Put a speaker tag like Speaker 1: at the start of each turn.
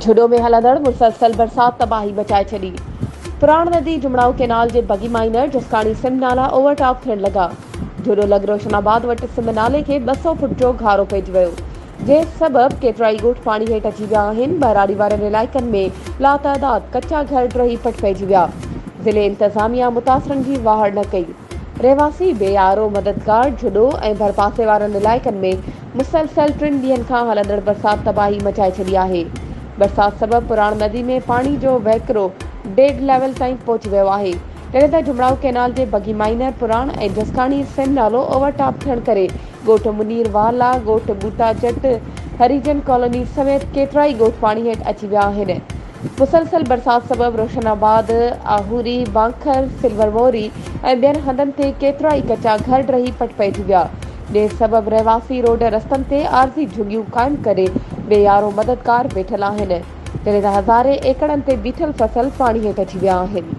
Speaker 1: झुडो में हलंदड़ मुसलसल बरसात तबाही मचाए छॾी। पुराण नदी जुमड़ाऊ केनाल जे बगी माइनर जसकाणी सिम नाला ओवरटॉप थियण लगा। झुडो लग रोशनाबाद वटि सिम नाले खे 200 फुट जो घारो पइजी वियो, जे सबब केतिरा ई ॻोठ पाणी हेठि अची विया आहिनि। बहिराड़ी वारनि इलाइक़नि में लातइदाद कचा घर ड्रही पट पइजी विया। ज़िले इंतज़ामिया मुतासिरनि जी वाहड़ न कई। रहवासी बेयारो मददगार झुडो ऐं भरपासे वारनि इलाइक़नि में मुसलसल 3 ॾींहनि खां हलंदड़ बरसात तबाही मचाए छॾी आहे। बरसात सबब पुराण नदी में पानी जो वहिकिरो 1.5 लेवल ताईं पहुची वियो आहे। तॾहिं त जुमड़ाऊ केनाल जे बगी माइनर पुराण ऐं जसकाणी सिम नालो ओवरटॉप थियण करे ॻोठ मुनीर वाला, ॻोठ बूटा जट, हरिजन कॉलोनी समेत केतिरा ई ॻोठ पाणी हेठि अची विया आहिनि। मुसलसल बरसात सबब रोशनाबाद, आहुरी, बांखर, सिल्वर मोरी ऐं ॿियनि हंधनि ते केतिरा ई कचा घर ड्रही पट पइजी विया, जंहिं सबब रहवासी रोड रस्तनि ते आरज़ी झुगियूं क़ाइमु करे बेयारो मददगार वेठल आहिनि। तॾहिं त हज़ारे एकड़नि ते बीठल फसल पाणी हेठि अची विया आहिनि।